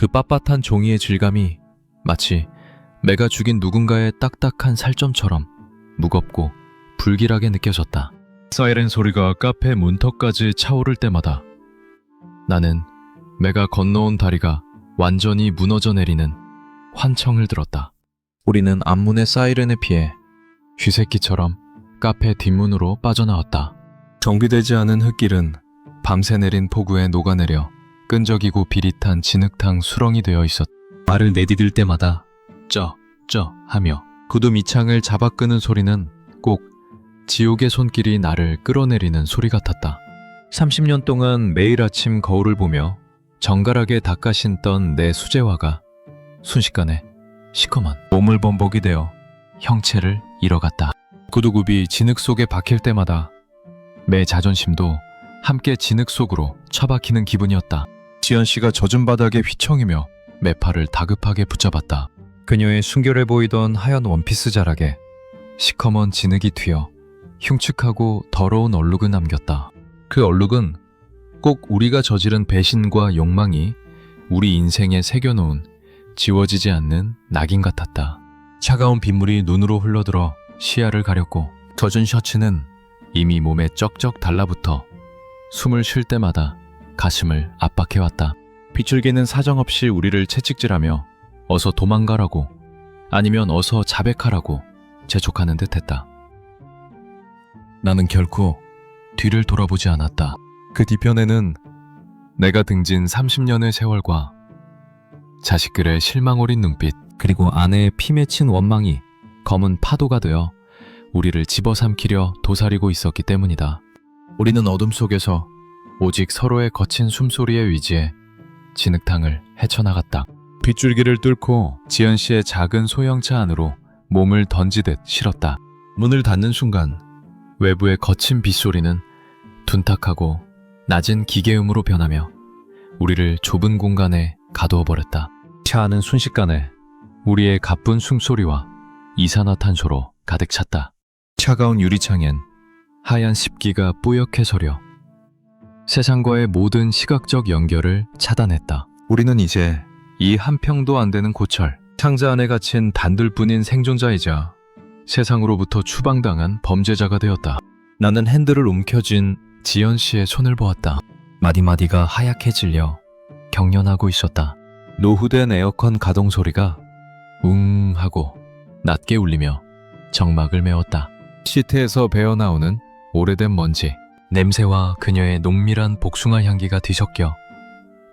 그 빳빳한 종이의 질감이 마치 내가 죽인 누군가의 딱딱한 살점처럼 무겁고 불길하게 느껴졌다. 사이렌 소리가 카페 문턱까지 차오를 때마다 나는 내가 건너온 다리가 완전히 무너져 내리는 환청을 들었다. 우리는 앞문의 사이렌에 피해 쥐새끼처럼 카페 뒷문으로 빠져나왔다. 정비되지 않은 흙길은 밤새 내린 폭우에 녹아내려 끈적이고 비릿한 진흙탕 수렁이 되어 있었다. 말을 내디딜 때마다 쩌 하며 구두 밑창을 잡아 끄는 소리는 꼭 지옥의 손길이 나를 끌어내리는 소리 같았다. 30년 동안 매일 아침 거울을 보며 정갈하게 닦아 신던 내 수제화가 순식간에 시커먼 오물범벅이 되어 형체를 잃어갔다. 구두굽이 진흙 속에 박힐 때마다 내 자존심도 함께 진흙 속으로 처박히는 기분이었다. 지연 씨가 젖은 바닥에 휘청이며 내 팔을 다급하게 붙잡았다. 그녀의 순결해 보이던 하얀 원피스 자락에 시커먼 진흙이 튀어 흉측하고 더러운 얼룩을 남겼다. 그 얼룩은 꼭 우리가 저지른 배신과 욕망이 우리 인생에 새겨놓은 지워지지 않는 낙인 같았다. 차가운 빗물이 눈으로 흘러들어 시야를 가렸고 젖은 셔츠는 이미 몸에 쩍쩍 달라붙어 숨을 쉴 때마다 가슴을 압박해왔다. 빗줄기는 사정없이 우리를 채찍질하며 어서 도망가라고 아니면 어서 자백하라고 재촉하는 듯했다. 나는 결코 뒤를 돌아보지 않았다. 그 뒤편에는 내가 등진 30년의 세월과 자식들의 실망 어린 눈빛 그리고 아내의 피 맺힌 원망이 검은 파도가 되어 우리를 집어삼키려 도사리고 있었기 때문이다. 우리는 어둠 속에서 오직 서로의 거친 숨소리에 의지해 진흙탕을 헤쳐나갔다. 빗줄기를 뚫고 지연 씨의 작은 소형차 안으로 몸을 던지듯 실었다. 문을 닫는 순간 외부의 거친 빗소리는 둔탁하고 낮은 기계음으로 변하며 우리를 좁은 공간에 가두어 버렸다. 차 안은 순식간에 우리의 가쁜 숨소리와 이산화탄소로 가득 찼다. 차가운 유리창엔 하얀 습기가 뿌옇게 서려 세상과의 모든 시각적 연결을 차단했다. 우리는 이제 이 한 평도 안 되는 고철, 상자 안에 갇힌 단둘뿐인 생존자이자 세상으로부터 추방당한 범죄자가 되었다. 나는 핸들을 움켜쥔 지연 씨의 손을 보았다. 마디마디가 하얗게 질려 경련하고 있었다. 노후된 에어컨 가동 소리가 웅 하고 낮게 울리며 정막을 메웠다. 시트에서 배어나오는 오래된 먼지, 냄새와 그녀의 농밀한 복숭아 향기가 뒤섞여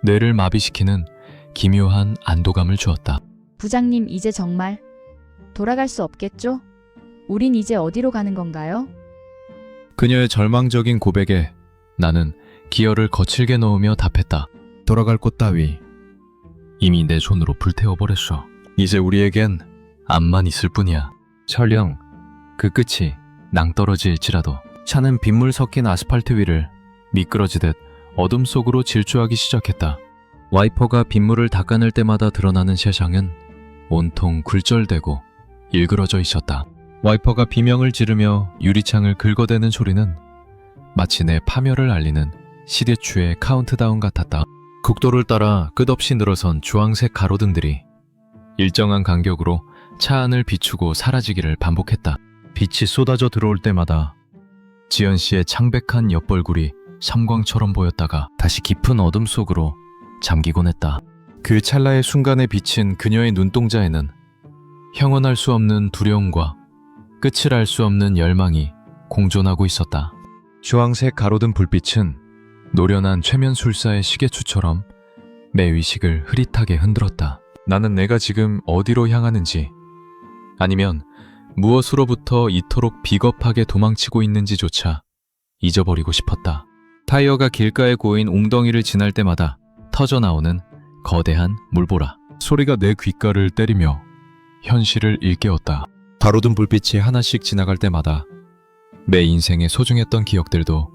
뇌를 마비시키는 기묘한 안도감을 주었다. 부장님, 이제 정말 돌아갈 수 없겠죠? 우린 이제 어디로 가는 건가요? 그녀의 절망적인 고백에 나는 기어를 거칠게 넣으며 답했다. 돌아갈 곳 따위 이미 내 손으로 불태워버렸어. 이제 우리에겐 앞만 있을 뿐이야. 설령 그 끝이 낭떠러지일지라도. 차는 빗물 섞인 아스팔트 위를 미끄러지듯 어둠 속으로 질주하기 시작했다. 와이퍼가 빗물을 닦아낼 때마다 드러나는 세상은 온통 굴절되고 일그러져 있었다. 와이퍼가 비명을 지르며 유리창을 긁어대는 소리는 마치 내 파멸을 알리는 시대추의 카운트다운 같았다. 국도를 따라 끝없이 늘어선 주황색 가로등들이 일정한 간격으로 차 안을 비추고 사라지기를 반복했다. 빛이 쏟아져 들어올 때마다 지연 씨의 창백한 옆벌굴이 섬광처럼 보였다가 다시 깊은 어둠 속으로 잠기곤 했다. 그 찰나의 순간에 비친 그녀의 눈동자에는 형언할 수 없는 두려움과 끝을 알 수 없는 열망이 공존하고 있었다. 주황색 가로등 불빛은 노련한 최면술사의 시계추처럼 내 의식을 흐릿하게 흔들었다. 나는 내가 지금 어디로 향하는지 아니면 무엇으로부터 이토록 비겁하게 도망치고 있는지조차 잊어버리고 싶었다. 타이어가 길가에 고인 웅덩이를 지날 때마다 터져나오는 거대한 물보라. 소리가 내 귓가를 때리며 현실을 일깨웠다. 가로등 불빛이 하나씩 지나갈 때마다 내 인생에 소중했던 기억들도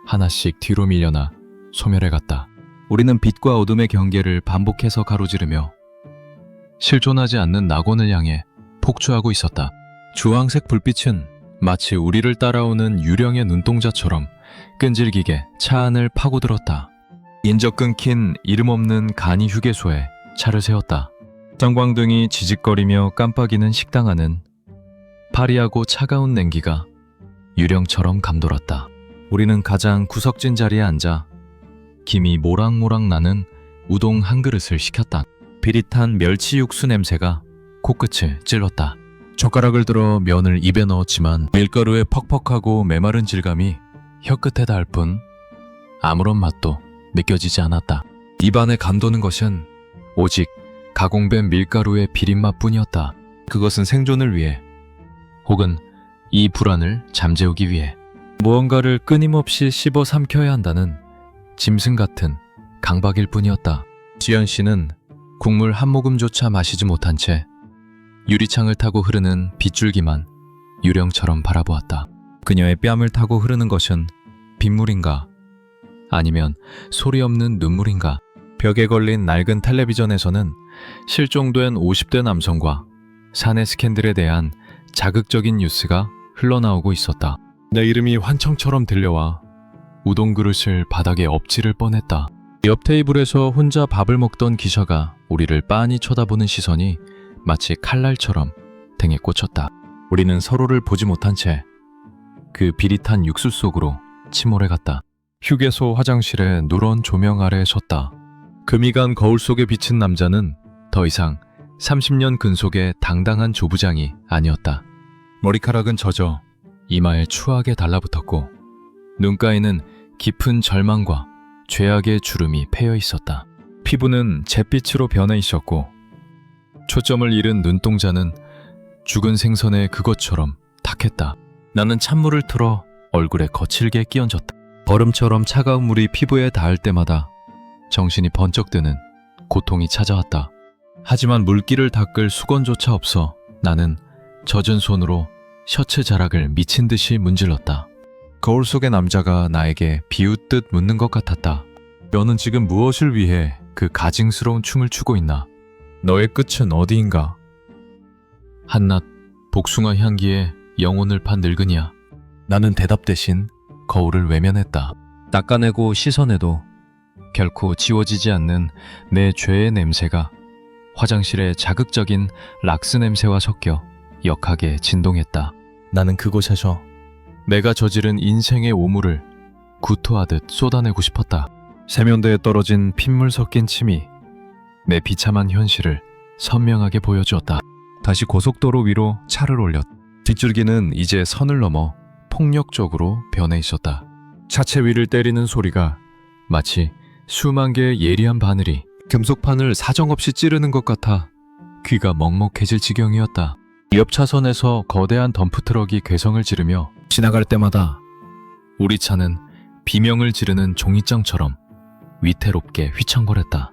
하나씩 뒤로 밀려나 소멸해갔다. 우리는 빛과 어둠의 경계를 반복해서 가로지르며 실존하지 않는 낙원을 향해 폭주하고 있었다. 주황색 불빛은 마치 우리를 따라오는 유령의 눈동자처럼 끈질기게 차 안을 파고들었다. 인적 끊긴 이름 없는 간이 휴게소에 차를 세웠다. 전광등이 지직거리며 깜빡이는 식당 안은 파리하고 차가운 냉기가 유령처럼 감돌았다. 우리는 가장 구석진 자리에 앉아 김이 모락모락 나는 우동 한 그릇을 시켰다. 비릿한 멸치 육수 냄새가 코끝을 찔렀다. 젓가락을 들어 면을 입에 넣었지만 밀가루의 퍽퍽하고 메마른 질감이 혀끝에 닿을 뿐 아무런 맛도 느껴지지 않았다. 입안에 감도는 것은 오직 가공된 밀가루의 비린맛뿐이었다. 그것은 생존을 위해 혹은 이 불안을 잠재우기 위해 무언가를 끊임없이 씹어 삼켜야 한다는 짐승 같은 강박일 뿐이었다. 지연 씨는 국물 한 모금조차 마시지 못한 채 유리창을 타고 흐르는 빗줄기만 유령처럼 바라보았다. 그녀의 뺨을 타고 흐르는 것은 빗물인가 아니면 소리 없는 눈물인가. 벽에 걸린 낡은 텔레비전에서는 실종된 50대 남성과 사내 스캔들에 대한 자극적인 뉴스가 흘러나오고 있었다. 내 이름이 환청처럼 들려와 우동 그릇을 바닥에 엎지를 뻔했다. 옆 테이블에서 혼자 밥을 먹던 기샤가 우리를 빤히 쳐다보는 시선이 마치 칼날처럼 등에 꽂혔다. 우리는 서로를 보지 못한 채 그 비릿한 육수 속으로 침몰해갔다. 휴게소 화장실의 누런 조명 아래에 섰다. 금이 간 거울 속에 비친 남자는 더 이상 30년 근속의 당당한 조부장이 아니었다. 머리카락은 젖어 이마에 추하게 달라붙었고 눈가에는 깊은 절망과 죄악의 주름이 패여 있었다. 피부는 잿빛으로 변해 있었고 초점을 잃은 눈동자는 죽은 생선의 그것처럼 탁했다. 나는 찬물을 틀어 얼굴에 거칠게 끼얹었다. 얼음처럼 차가운 물이 피부에 닿을 때마다 정신이 번쩍 드는 고통이 찾아왔다. 하지만 물기를 닦을 수건조차 없어 나는 젖은 손으로 셔츠 자락을 미친 듯이 문질렀다. 거울 속의 남자가 나에게 비웃듯 묻는 것 같았다. 너는 지금 무엇을 위해 그 가증스러운 춤을 추고 있나? 너의 끝은 어디인가? 한낮 복숭아 향기에 영혼을 판 늙은이야. 나는 대답 대신 거울을 외면했다. 닦아내고 씻어내도 결코 지워지지 않는 내 죄의 냄새가 화장실의 자극적인 락스 냄새와 섞여 역하게 진동했다. 나는 그곳에서 내가 저지른 인생의 오물을 구토하듯 쏟아내고 싶었다. 세면대에 떨어진 핏물 섞인 침이 내 비참한 현실을 선명하게 보여주었다. 다시 고속도로 위로 차를 올렸다. 뒷줄기는 이제 선을 넘어 폭력적으로 변해 있었다. 차체 위를 때리는 소리가 마치 수만 개의 예리한 바늘이 금속판을 사정없이 찌르는 것 같아 귀가 먹먹해질 지경이었다. 옆 차선에서 거대한 덤프트럭이 괴성을 지르며 지나갈 때마다 우리 차는 비명을 지르는 종이장처럼 위태롭게 휘청거렸다.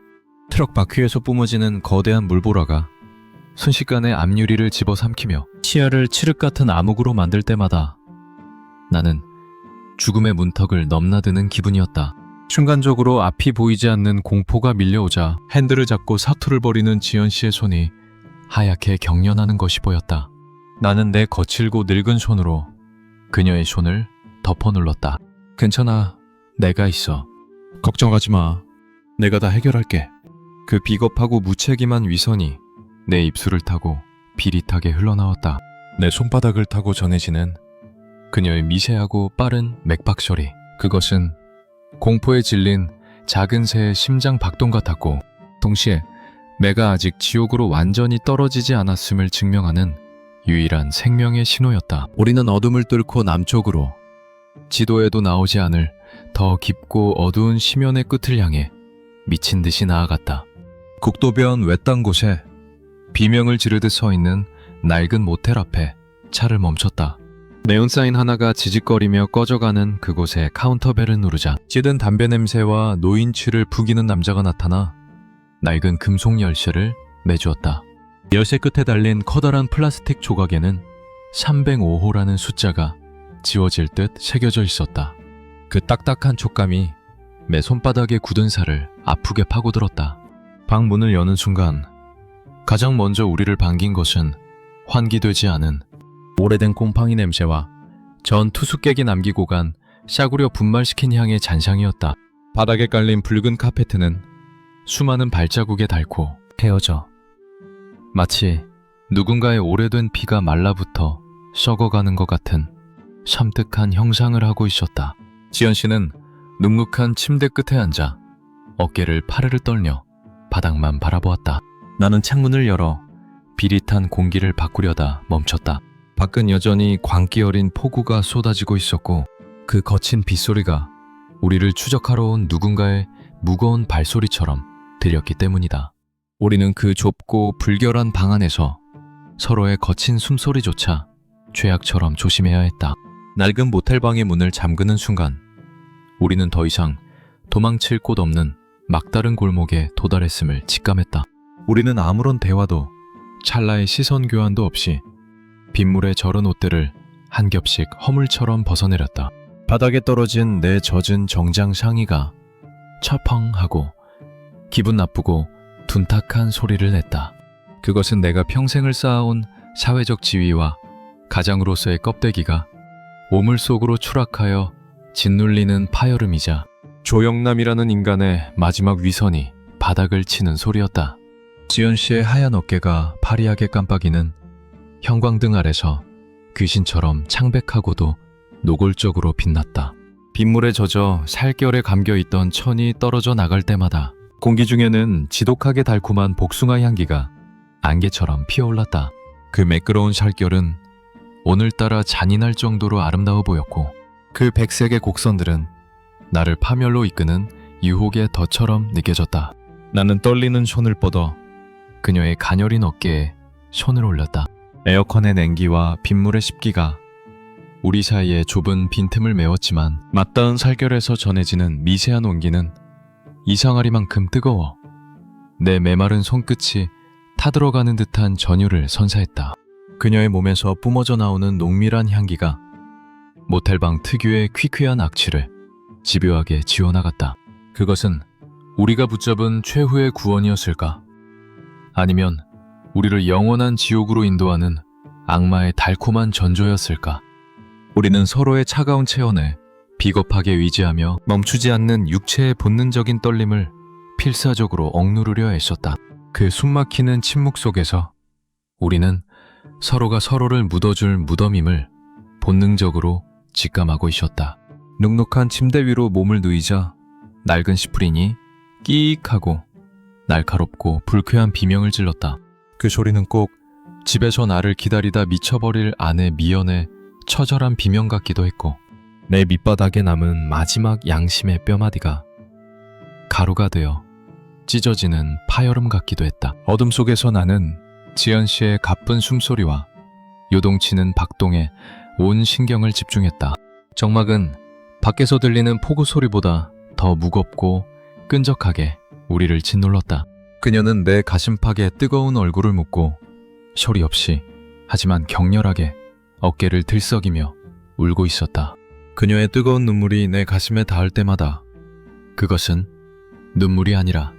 트럭 바퀴에서 뿜어지는 거대한 물보라가 순식간에 앞유리를 집어삼키며 시야를 칠흑 같은 암흑으로 만들 때마다 나는 죽음의 문턱을 넘나드는 기분이었다. 순간적으로 앞이 보이지 않는 공포가 밀려오자 핸들을 잡고 사투를 벌이는 지연 씨의 손이 하얗게 경련하는 것이 보였다. 나는 내 거칠고 늙은 손으로 그녀의 손을 덮어 눌렀다. 괜찮아, 내가 있어. 걱정하지 마. 내가 다 해결할게. 그 비겁하고 무책임한 위선이 내 입술을 타고 비릿하게 흘러나왔다. 내 손바닥을 타고 전해지는 그녀의 미세하고 빠른 맥박 소리. 그것은 공포에 질린 작은 새의 심장 박동 같았고 동시에 내가 아직 지옥으로 완전히 떨어지지 않았음을 증명하는 유일한 생명의 신호였다. 우리는 어둠을 뚫고 남쪽으로 지도에도 나오지 않을 더 깊고 어두운 심연의 끝을 향해 미친 듯이 나아갔다. 국도변 외딴 곳에 비명을 지르듯 서 있는 낡은 모텔 앞에 차를 멈췄다. 네온사인 하나가 지직거리며 꺼져가는 그곳에 카운터벨을 누르자 찌든 담배 냄새와 노인취를 부기는 남자가 나타나 낡은 금속 열쇠를 내주었다. 열쇠 끝에 달린 커다란 플라스틱 조각에는 305호라는 숫자가 지워질 듯 새겨져 있었다. 그 딱딱한 촉감이 내 손바닥에 굳은 살을 아프게 파고들었다. 방 문을 여는 순간 가장 먼저 우리를 반긴 것은 환기되지 않은 오래된 곰팡이 냄새와 전 투수객이 남기고 간 싸구려 분말시킨 향의 잔상이었다. 바닥에 깔린 붉은 카페트는 수많은 발자국에 닳고 헤어져. 마치 누군가의 오래된 피가 말라붙어 썩어가는 것 같은 섬뜩한 형상을 하고 있었다. 지연 씨는 눅눅한 침대 끝에 앉아 어깨를 파르르 떨며 바닥만 바라보았다. 나는 창문을 열어 비릿한 공기를 바꾸려다 멈췄다. 밖은 여전히 광기 어린 폭우가 쏟아지고 있었고 그 거친 빗소리가 우리를 추적하러 온 누군가의 무거운 발소리처럼 들렸기 때문이다. 우리는 그 좁고 불결한 방 안에서 서로의 거친 숨소리조차 죄악처럼 조심해야 했다. 낡은 모텔방의 문을 잠그는 순간 우리는 더 이상 도망칠 곳 없는 막다른 골목에 도달했음을 직감했다. 우리는 아무런 대화도 찰나의 시선 교환도 없이 빗물에 절은 옷들을 한 겹씩 허물처럼 벗어내렸다. 바닥에 떨어진 내 젖은 정장 상의가 철펑하고 기분 나쁘고 둔탁한 소리를 냈다. 그것은 내가 평생을 쌓아온 사회적 지위와 가장으로서의 껍데기가 오물 속으로 추락하여 짓눌리는 파여름이자 조영남이라는 인간의 마지막 위선이 바닥을 치는 소리였다. 지연 씨의 하얀 어깨가 파리하게 깜빡이는 형광등 아래서 귀신처럼 창백하고도 노골적으로 빛났다. 빗물에 젖어 살결에 감겨있던 천이 떨어져 나갈 때마다 공기 중에는 지독하게 달콤한 복숭아 향기가 안개처럼 피어올랐다. 그 매끄러운 살결은 오늘따라 잔인할 정도로 아름다워 보였고 그 백색의 곡선들은 나를 파멸로 이끄는 유혹의 덫처럼 느껴졌다. 나는 떨리는 손을 뻗어 그녀의 가녀린 어깨에 손을 올렸다. 에어컨의 냉기와 빗물의 습기가 우리 사이에 좁은 빈틈을 메웠지만 맞닿은 살결에서 전해지는 미세한 온기는 이상하리만큼 뜨거워 내 메마른 손끝이 타들어가는 듯한 전율을 선사했다. 그녀의 몸에서 뿜어져 나오는 농밀한 향기가 모텔방 특유의 퀴퀴한 악취를 집요하게 지워나갔다. 그것은 우리가 붙잡은 최후의 구원이었을까? 아니면 우리를 영원한 지옥으로 인도하는 악마의 달콤한 전조였을까? 우리는 서로의 차가운 체온에 비겁하게 의지하며 멈추지 않는 육체의 본능적인 떨림을 필사적으로 억누르려 애썼다. 그 숨막히는 침묵 속에서 우리는 서로가 서로를 묻어줄 무덤임을 본능적으로 직감하고 있었다. 눅눅한 침대 위로 몸을 누이자 낡은 시프린이 끼익하고 날카롭고 불쾌한 비명을 질렀다. 그 소리는 꼭 집에서 나를 기다리다 미쳐버릴 아내 미연의 처절한 비명 같기도 했고 내 밑바닥에 남은 마지막 양심의 뼈마디가 가루가 되어 찢어지는 파여름 같기도 했다. 어둠 속에서 나는 지연 씨의 가쁜 숨소리와 요동치는 박동에 온 신경을 집중했다. 정막은 밖에서 들리는 폭우 소리보다 더 무겁고 끈적하게 우리를 짓눌렀다. 그녀는 내 가슴팍에 뜨거운 얼굴을 묻고 소리 없이 하지만 격렬하게 어깨를 들썩이며 울고 있었다. 그녀의 뜨거운 눈물이 내 가슴에 닿을 때마다 그것은 눈물이 아니라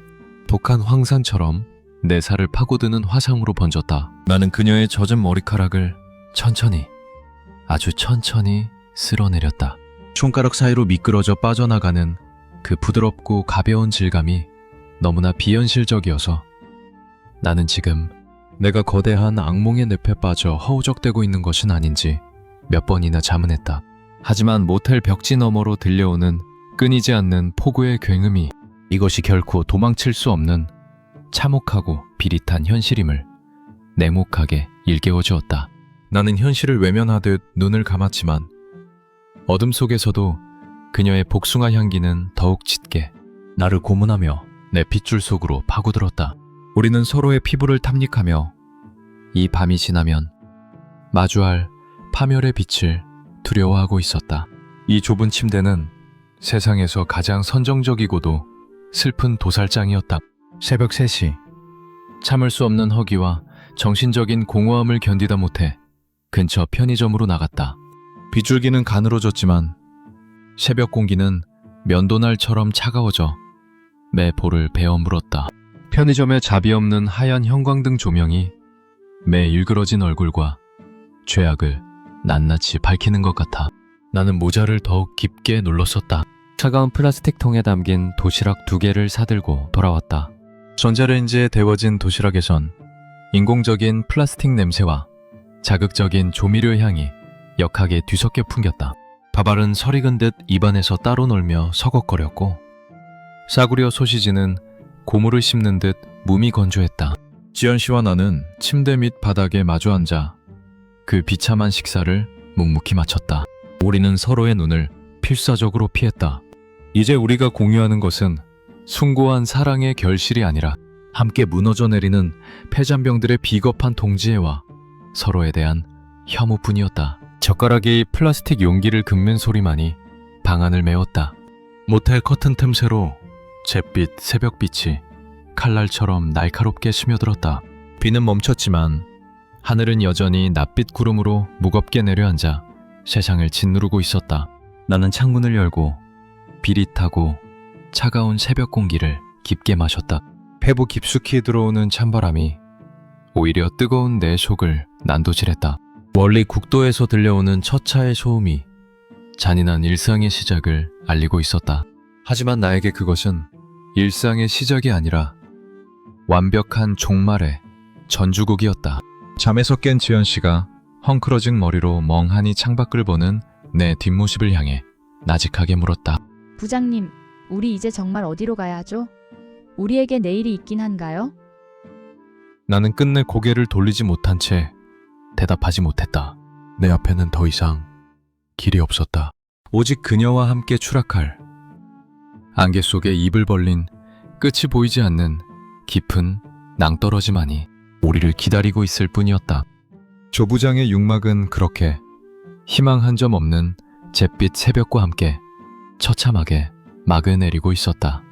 독한 황산처럼 내 살을 파고드는 화상으로 번졌다. 나는 그녀의 젖은 머리카락을 천천히, 아주 천천히 쓸어내렸다. 손가락 사이로 미끄러져 빠져나가는 그 부드럽고 가벼운 질감이 너무나 비현실적이어서 나는 지금 내가 거대한 악몽의 늪에 빠져 허우적대고 있는 것은 아닌지 몇 번이나 자문했다. 하지만 모텔 벽지 너머로 들려오는 끊이지 않는 폭우의 굉음이 이것이 결코 도망칠 수 없는 참혹하고 비릿한 현실임을 냉혹하게 일깨워 주었다. 나는 현실을 외면하듯 눈을 감았지만 어둠 속에서도 그녀의 복숭아 향기는 더욱 짙게 나를 고문하며 내 핏줄 속으로 파고들었다. 우리는 서로의 피부를 탐닉하며 이 밤이 지나면 마주할 파멸의 빛을 두려워하고 있었다. 이 좁은 침대는 세상에서 가장 선정적이고도 슬픈 도살장이었다. 새벽 3시 참을 수 없는 허기와 정신적인 공허함을 견디다 못해 근처 편의점으로 나갔다. 빗줄기는 가늘어졌지만 새벽 공기는 면도날처럼 차가워져 내 볼을 베어 물었다. 편의점의 자비 없는 하얀 형광등 조명이 내 일그러진 얼굴과 죄악을 낱낱이 밝히는 것 같아 나는 모자를 더욱 깊게 눌렀었다. 차가운 플라스틱 통에 담긴 도시락 2개를 사들고 돌아왔다. 전자레인지에 데워진 도시락에선 인공적인 플라스틱 냄새와 자극적인 조미료 향이 역하게 뒤섞여 풍겼다. 밥알은 설익은 듯 입안에서 따로 놀며 서걱거렸고 싸구려 소시지는 고무를 씹는 듯 몸이 건조했다. 지연 씨와 나는 침대 밑 바닥에 마주 앉아 그 비참한 식사를 묵묵히 마쳤다. 우리는 서로의 눈을 필사적으로 피했다. 이제 우리가 공유하는 것은 숭고한 사랑의 결실이 아니라 함께 무너져 내리는 폐잔병들의 비겁한 동지애와 서로에 대한 혐오뿐이었다. 젓가락이 플라스틱 용기를 긁는 소리만이 방안을 메웠다. 모텔 커튼 틈새로 잿빛 새벽빛이 칼날처럼 날카롭게 스며들었다. 비는 멈췄지만 하늘은 여전히 낯빛 구름으로 무겁게 내려앉아 세상을 짓누르고 있었다. 나는 창문을 열고 비릿하고 차가운 새벽 공기를 깊게 마셨다. 폐부 깊숙이 들어오는 찬바람이 오히려 뜨거운 내 속을 난도질했다. 멀리 국도에서 들려오는 첫 차의 소음이 잔인한 일상의 시작을 알리고 있었다. 하지만 나에게 그것은 일상의 시작이 아니라 완벽한 종말의 전주곡이었다. 잠에서 깬 지연 씨가 헝클어진 머리로 멍하니 창밖을 보는 내 뒷모습을 향해 나직하게 물었다. 부장님, 우리 이제 정말 어디로 가야 하죠? 우리에게 내일이 있긴 한가요? 나는 끝내 고개를 돌리지 못한 채 대답하지 못했다. 내 앞에는 더 이상 길이 없었다. 오직 그녀와 함께 추락할 안개 속에 입을 벌린 끝이 보이지 않는 깊은 낭떠러지만이 우리를 기다리고 있을 뿐이었다. 조부장의 육막은 그렇게 희망 한 점 없는 잿빛 새벽과 함께 처참하게 막을 내리고 있었다.